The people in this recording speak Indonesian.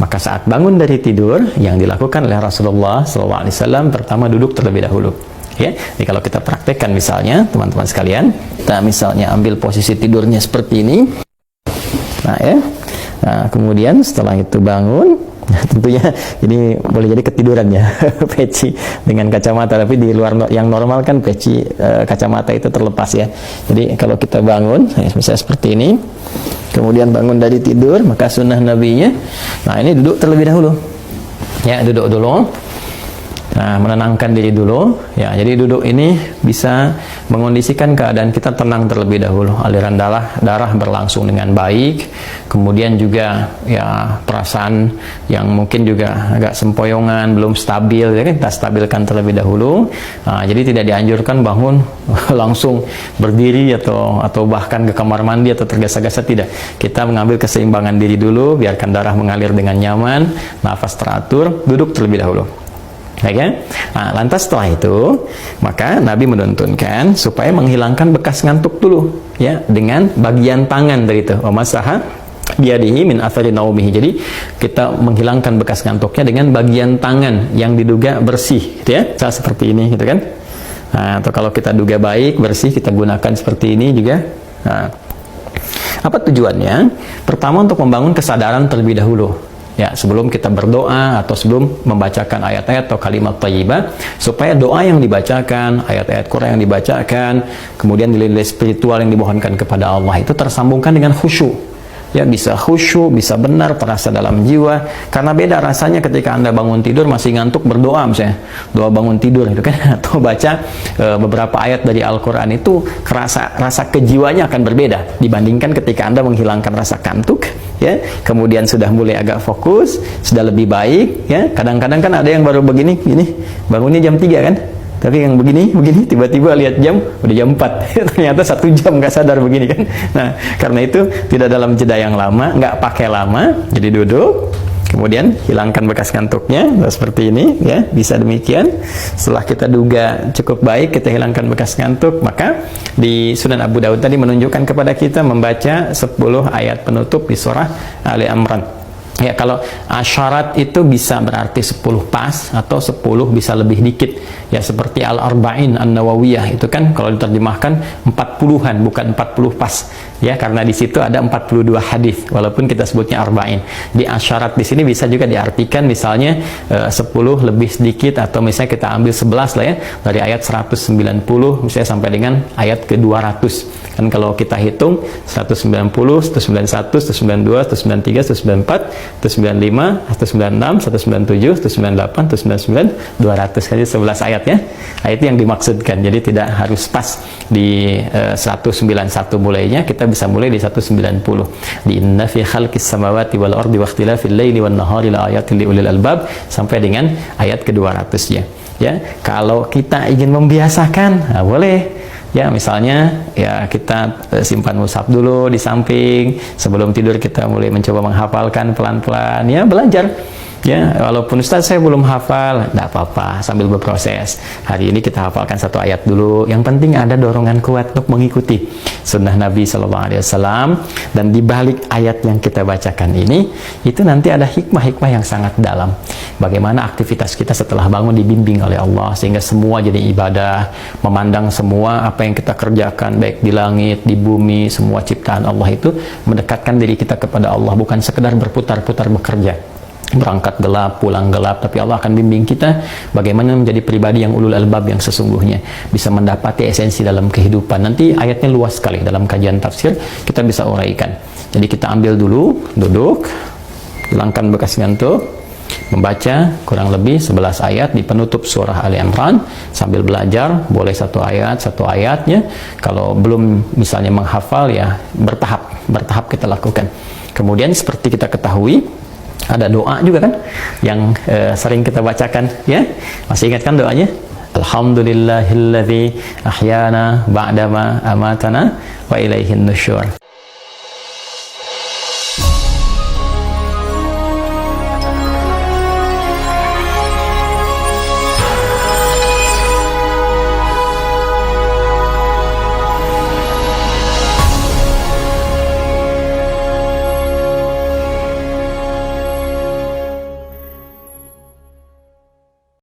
Maka saat bangun dari tidur, yang dilakukan oleh Rasulullah SAW pertama duduk terlebih dahulu. Ya, jadi kalau kita praktekkan misalnya, teman-teman sekalian, kita misalnya ambil posisi tidurnya seperti ini. Nah, ya. Nah, kemudian setelah itu bangun, tentunya ini boleh jadi ketiduran ya, peci dengan kacamata, tapi di luar yang normal kan peci kacamata itu terlepas ya. Jadi kalau kita bangun, misalnya seperti ini, kemudian bangun dari tidur, maka sunnah nabinya, nah ini duduk terlebih dahulu. Ya, duduk dulu. Nah, menenangkan diri dulu. Ya, jadi duduk ini bisa mengondisikan keadaan kita tenang terlebih dahulu. Aliran darah berlangsung dengan baik. Kemudian juga ya perasaan yang mungkin juga agak sempoyongan, belum stabil, ya kan, kita stabilkan terlebih dahulu. Nah, jadi tidak dianjurkan bangun langsung berdiri atau bahkan ke kamar mandi atau tergesa-gesa, tidak. Kita mengambil keseimbangan diri dulu, biarkan darah mengalir dengan nyaman, nafas teratur, duduk terlebih dahulu. Ya, nah, lantas setelah itu maka Nabi menuntunkan supaya menghilangkan bekas ngantuk dulu ya dengan bagian tangan dari itu masaha biadihi min athari naumihi. Jadi kita menghilangkan bekas ngantuknya dengan bagian tangan yang diduga bersih gitu ya, seperti ini gitu kan. Nah, atau kalau kita duga baik bersih, kita gunakan seperti ini juga. Nah, apa tujuannya? Pertama, untuk membangun kesadaran terlebih dahulu. Ya, sebelum kita berdoa atau sebelum membacakan ayat-ayat atau kalimat thayyibah, supaya doa yang dibacakan, ayat-ayat Quran yang dibacakan, kemudian nilai-nilai spiritual yang dimohonkan kepada Allah itu tersambungkan dengan khusyuk. Ya, bisa khusyuk, bisa benar, terasa dalam jiwa. Karena beda rasanya ketika Anda bangun tidur masih ngantuk berdoa misalnya, doa bangun tidur itu kan, atau baca beberapa ayat dari Al-Quran, itu rasa kejiwanya akan berbeda dibandingkan ketika Anda menghilangkan rasa kantuk. Ya, kemudian sudah mulai agak fokus, sudah lebih baik. Ya, kadang-kadang kan ada yang baru begini, bangunnya jam 3 kan, tapi yang begini tiba-tiba lihat jam udah jam 4 ternyata 1 jam nggak sadar begini kan. Nah, karena itu tidak dalam jeda yang lama, nggak pakai lama, jadi duduk, kemudian hilangkan bekas kantuknya seperti ini ya, bisa demikian. Setelah kita duga cukup baik, kita hilangkan bekas kantuk, maka di Sunan Abu Dawud tadi menunjukkan kepada kita membaca 10 ayat penutup di surah Ali Imran. Ya, kalau asyarat itu bisa berarti 10 pas atau 10 bisa lebih dikit. Ya, seperti Al-Arba'in An-Nawawiyah itu kan kalau diterjemahkan 40-an bukan 40 pas. Ya, karena di situ ada 42 hadis walaupun kita sebutnya arba'in. Di asyarat di sini bisa juga diartikan misalnya 10 lebih sedikit, atau misalnya kita ambil 11 lah ya, dari ayat 190 misalnya sampai dengan ayat ke-200. Kan kalau kita hitung 190, 191, 192, 193, 194, 195, 196, 197, 198, 199, 200, kan 11 ayat ya. Nah, itu yang dimaksudkan. Jadi tidak harus pas di 191 mulainya, kita bisa mulai di 190. Di inna fi khalqis samawati wal ardi wa ikhtilafil laili wan nahari la ayatin li ulil albab sampai dengan ayat ke-200-nya. Ya, kalau kita ingin membiasakan, nah boleh. Ya, misalnya ya kita simpan mushaf dulu di samping, sebelum tidur kita mulai mencoba menghafalkan pelan-pelan, ya belajar. Ya, walaupun Ustaz saya belum hafal, tidak apa-apa, sambil berproses. Hari ini kita hafalkan 1 ayat dulu. Yang penting ada dorongan kuat untuk mengikuti sunnah Nabi SAW. Dan di balik ayat yang kita bacakan ini, itu nanti ada hikmah-hikmah yang sangat dalam. Bagaimana aktivitas kita setelah bangun dibimbing oleh Allah, sehingga semua jadi ibadah, memandang semua apa yang kita kerjakan, baik di langit, di bumi, semua ciptaan Allah itu mendekatkan diri kita kepada Allah, bukan sekedar berputar-putar bekerja. Berangkat gelap, pulang gelap, tapi Allah akan bimbing kita bagaimana menjadi pribadi yang ulul albab yang sesungguhnya, bisa mendapati esensi dalam kehidupan. Nanti ayatnya luas sekali, dalam kajian tafsir kita bisa uraikan. Jadi kita ambil dulu, duduk, hilangkan bekas ngantuk, membaca kurang lebih 11 ayat di penutup surah Ali Imran sambil belajar. Boleh 1 ayatnya. Kalau belum misalnya menghafal, ya bertahap kita lakukan. Kemudian seperti kita ketahui, ada doa juga kan yang sering kita bacakan ya. Masih ingat kan doanya? Alhamdulillahilladzi ahyana ba'dama amatana wa ilaihin nusyur.